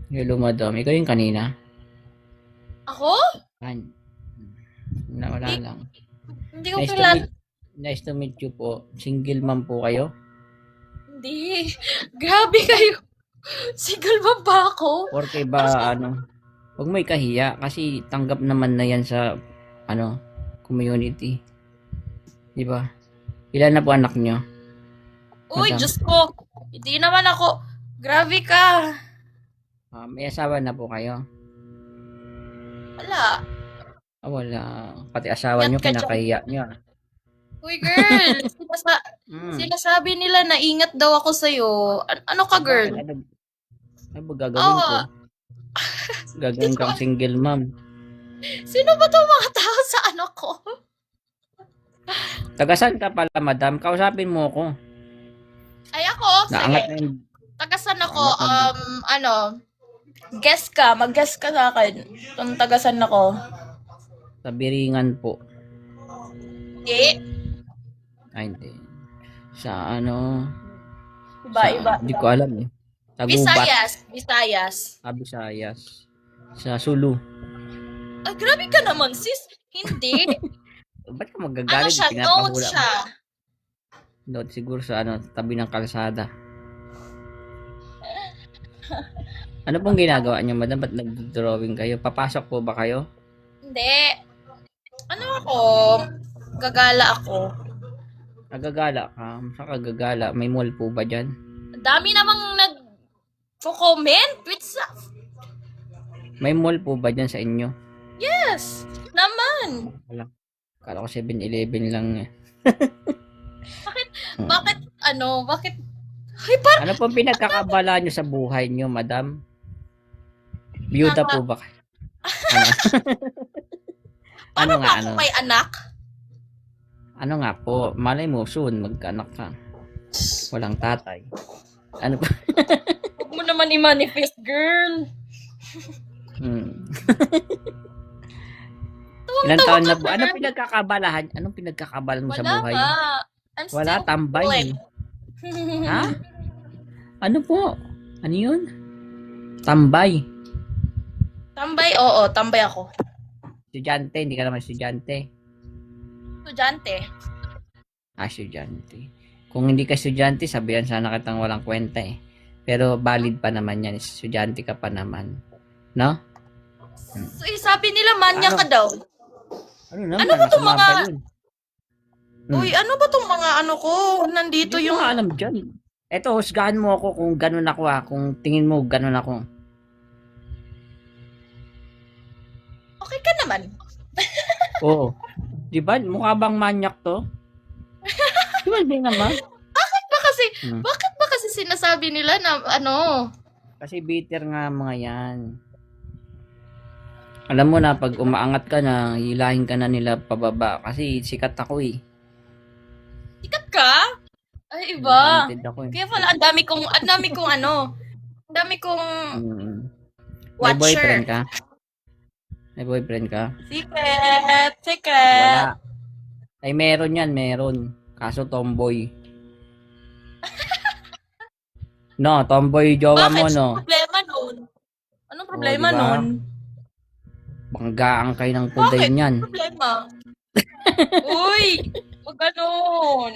Hello, madam. Ikaw yung kanina? Ako? An Nawala Hindi, lang. hindi ko Nice to kilala. meet Nice to meet you po. Single mom po kayo? Hindi. Grabe kayo. Single mom ba ako? Porke Ano ba sa... ano, wag mo ikahiya kasi tanggap naman na yan sa ano, community. Di ba? Ilan na po anak nyo, Uy, madam? Diyos ko. Hindi naman ako. Grabe ka. May asawa na po kayo? Wala. Wala. Pati asawa Ingat nyo ka dyan. kinakahiya nyo. Uy, girl. Hmm. Sinasabi nila na ingat daw ako sa'yo. Ano ka, Bakit? girl? Ano ba gagawin ko? Oo. Di Gagawin ko... kang single mom. Sino ba tong mga tao sa ano ko? Tagasan ka pala, madam? Kausapin mo ako. Ay, ako. Sige. Naangat na yung, Tagasan ako. naangat na yung Ano. Guess ka. Mag-guess ka sa akin. Kung tagasan ako. sa Biringan po. Hindi. Ay, hindi. Sa ano, Iba, iba, Hindi iba. ko alam eh. Sa Gubat, Visayas. Visayas. Visayas. Sa Sulu. Ay, grabe ka naman, sis. Hindi. Ba't ka Ano magagalit? siya? Note Pinapahula mo. siya. Doon siguro sa ano, tabi ng kalsada. Ano pong ginagawa niyo, madam? Ba't nag-drawing kayo? Papasok po ba kayo? Hindi. Ano ako? Gagala ako. Nagagala ka? Sa kagagala? May mall po ba dyan? Ang dami namang nag-comment. May mall po ba dyan sa inyo? Yes. Naman. Wala. Kala ko 7-Eleven lang eh. Bakit, Hmm. bakit, bakit, ay, parang, Ano pong pinagkakabala nyo sa buhay nyo, madam? Biyuda po ba kayo? Ano? Ano parang nga, ako ano? may anak. Ano nga po, malay mo, soon, magkaanak ka. Walang tatay. Ano pa? Huwag mo naman i-manifest, girl. Hmm. Ilang Tuwang-tawa taon ka, na po? girl. Anong pinagkakabalan mo sa Wala buhay? nga. I'm Wala, still tambay. playing. Ha? Ano po? Ano yun? Tambay. Tambay, oo, tambay ako. Estudyante, hindi ka naman estudyante. Estudyante. Estudyante. Kung hindi ka estudyante, sabihan sana kitang walang kwenta eh. Pero valid pa naman yan. Estudyante ka pa naman. No? So, sabi nila manya Ano? ka daw. Ano naman? Ano ba tong Masama mga... ba yun? Uy, ano ba tong mga ano ko? Nandito Hindi ko yung... nga alam dyan. Eto, husgahan mo ako kung ganun ako kung tingin mo ganun ako. Okay ka naman. Oo. Di ba? Mukha bang manyak to? Di ba di naman? Ba kasi, Hmm. bakit ba kasi sinasabi nila na ano? Kasi bitter nga mga yan. Alam mo na, pag umaangat ka na, hilahin ka na nila pababa. Kasi sikat ako eh. Sikat ka? Ay, iba. Talented ako eh. Kaya pala, ang dami kong ano, ang dami kong Mm. May boyfriend watcher. ka? May boyfriend ka? Secret, secret. Wala. Ay, meron yan, meron. Kaso tomboy. No, tomboy jowa mo, Bakit? no? Problema nun? Anong O, di problema ba? nun? Banggaan kayo ng kuday Bakit? niyan. Anong problema? Uy, wag ganun.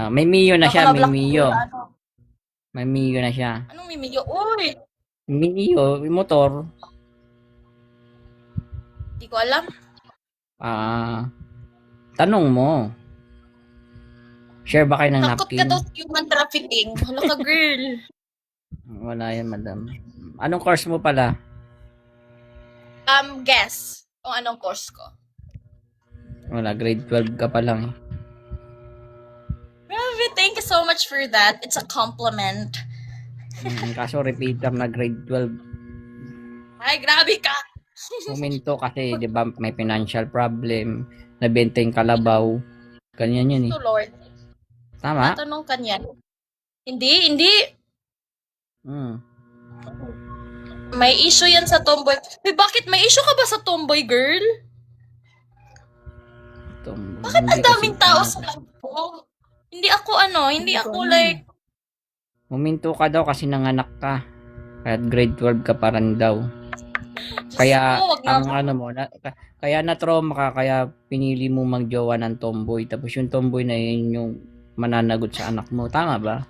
May Mio na Baka siya, may ma-block Mio. nila, ano. May Mio na siya. Anong mimigyo? Uy, Mio, yung motor. di ko alam. Tanong mo. Share ba kayo ng Takot ka napkin? daw sa human trafficking. Hala ka, girl. Wala yan, madam. Anong course mo pala? Guess kung anong course ko. Wala, grade 12 ka pa lang. Grabe, thank you so much for that. It's a compliment. Kaso repeater na grade 12. Ay, grabe ka. Huminto kasi, di ba, may financial problem. Nabenta yung kalabaw. Ganyan yun eh. To Lord. Tama? Tatanong ka niyan. Hindi, hindi. Hmm. May issue yan sa tomboy. Uy, bakit may issue ka ba sa tomboy, girl? Bakit Hindi ang daming kasi, tao sa live ko? Hindi ako Hindi ko like, alam. Huminto ka daw kasi nanganak ka. At grade 12 ka pa rin daw. Kaya Diyos ko, wag ang na. ano mo, kaya na-trauma ka, kaya pinili mo magjowa ng tomboy. Tapos yung tomboy na yun yung mananagot sa anak mo. Tama ba?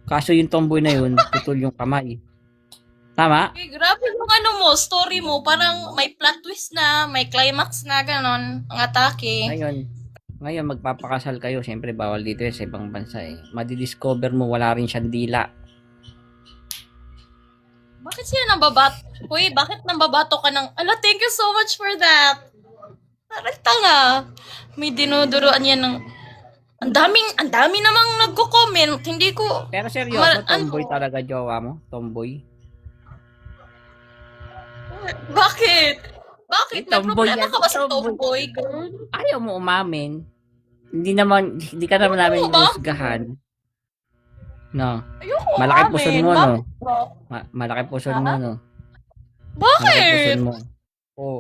Kaso yung tomboy na yun, putol yung kamay. Tama? Eh, grabe yung ano mo, story mo. Parang may plot twist na, may climax na, ganon. Ang atake. Ngayon magpapakasal kayo. Siyempre, bawal dito sa ibang bansa eh. Madidiscover mo, wala rin siyang dila. Bakit siya nambabato? Uy, bakit nambabato ka ng, ala, thank you so much for that. Parang tanga. May dinuduroan yan ng, ang dami namang nagko-comment. Hindi ko, Pero seryoso, ano? tomboy talaga jowa mo? Tomboy? Bakit? Bakit? Eh, May tomboy problema yan. ka ba sa Tomboy. tomboy, girl? Ayaw mo umamin. Hindi ka naman namin ba? husgahan. No. Ayoko Malaki umamin. puson mo, no? Bakit ba? Malaki puson mo, no? Malaki Bakit? puson mo. Oo.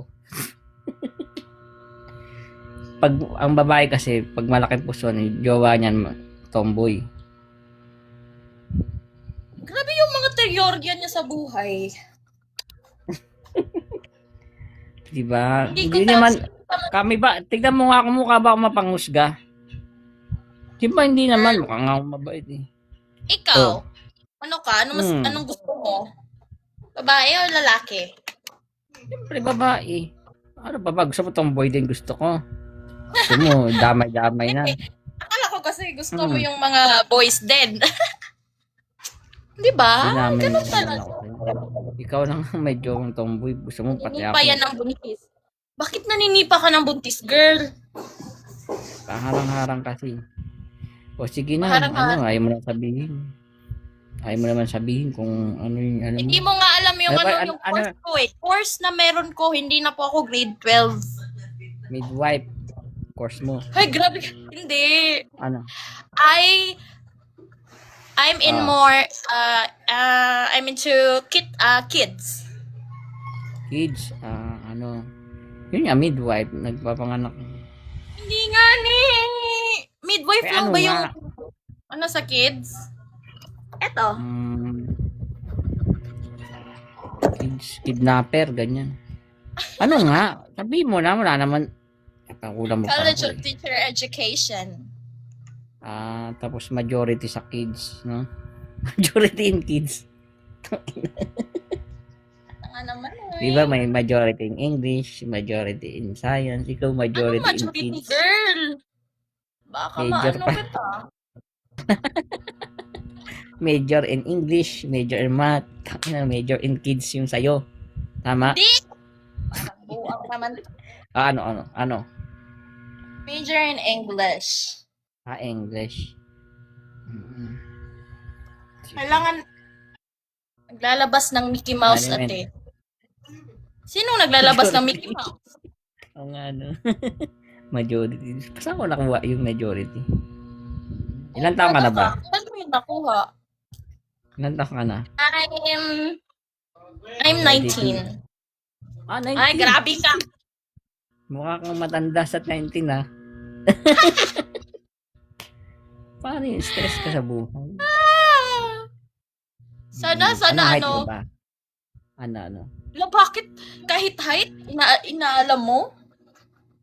Pag ang babae kasi, pag malaki puson, yung jowa niyan, tomboy. Grabe yung mga teorya niya sa buhay. Diba? Hindi ko Hindi naman, kami ba, tignan mo nga kung mukha ba ako mapanghusga. Diba hindi naman, mukha nga akong mabait eh. Ikaw, Oh. ano ka? Anong gusto mo? Babae o lalaki? Siyempre, babae. Ano ba ba? Gusto mo tomboy din gusto ko. Gusto mo, damay-damay na. Akala ko kasi gusto mo yung mga boys din. Di ba? Ganun talaga. Ikaw lang medyo ang tomboy. Gusto mo pati ako. Naninipa yan ng buntis. Bakit naninipa ka ng buntis, girl? Kaharang-harang kasi. O sige na, Kaharang-harang. ayaw mo na sabihin. Ayaw mo naman sabihin kung ano yung ano mo. Hindi mo nga alam yung yung course ko eh. Course na meron ko, hindi na po ako grade 12. Midwife course mo. Ay, grabe. Hindi. Ano? I'm in more, I'm into kids. Kids, ano. Yun nga, midwife, nagpapanganak. Hindi nga ni. Midwife Eh, lang ano ba yung, nga? ano sa kids? Eto. Kids, kidnapper, ganyan. Ano nga? Sabihin mo na, wala naman. Kulang mo pa College ako of eh. Teacher Education. Tapos majority sa kids, no? Majority in kids. Nga naman eh. Di ba may majority in English, majority in science, ikaw Ano majority in majority, kids. girl? Baka Major maano pa. kita. Major in English, major in math, major in kids yung sayo. Tama? Di. Parang buwang naman. Ano? Major in English. English. Mm. Kailangan naglalabas ng Mickey Mouse Ano yun? ate. Sino naglalabas ng Mickey Mouse? Ang ano. Majority. Saan ko nakuha yung majority? Ilan taon ka na ba? Saan mo yung nakuha? Ilan taon ka na? I'm 19. 19. Ay, grabe ka. Mukha kang matanda sa 19 ah. Paano yung stress ka sa buhay? Sana, height ano? mo ba? Ano? Bakit kahit height, inaalam mo?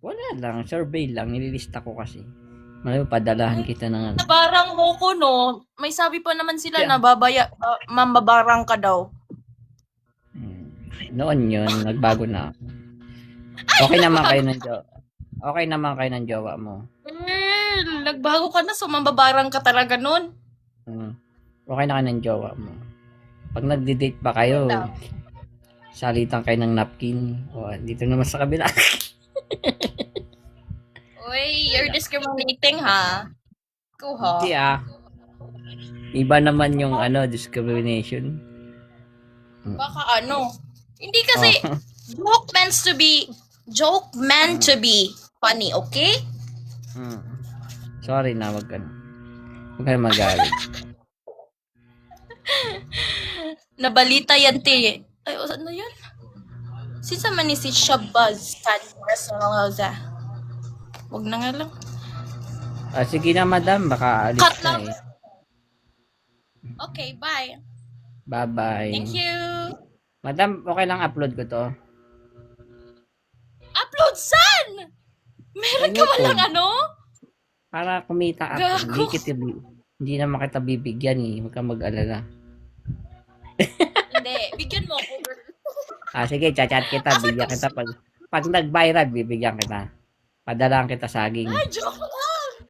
Wala lang. Survey lang. Nililista ko kasi. Malayo, padalahan kita ng ano. Nabarang mo ko, no? May sabi pa naman sila Yeah. na mambabarang ka daw. Noon yun, nagbago na ako. Okay naman kayo ng jowa mo. Nagbago ka na, so mambabarang ka talaga nun. Okay na kayo ng jowa mo. Pag nagdi-date pa kayo, salitan kayo ng napkin. Dito naman sa kabila. Uy, you're discriminating, ha? Kuha. Hindi Iba naman yung discrimination. Baka ano. Hindi kasi, joke meant to be funny, okay? Sorry na, wag ka na magalit. Nabalita yan, te. Ay, ano yan? Sinsa man ni si Shabazz Personal. Wag na nga lang. Sige na, madam. Baka alis Cut ka lang. Okay, bye. Bye-bye. Thank you. Madam, okay lang upload ko to. Upload saan? Meron ka YouTube. walang ano? Para kumita ako. Gago. Hindi naman kita bibigyan eh. Huwag kang mag-alala. Hindi, bigyan mo ako. Sige, chat kita. Bigyan kita. Pag nag-viral, bibigyan kita. Padalaan kita saging. Ay, joke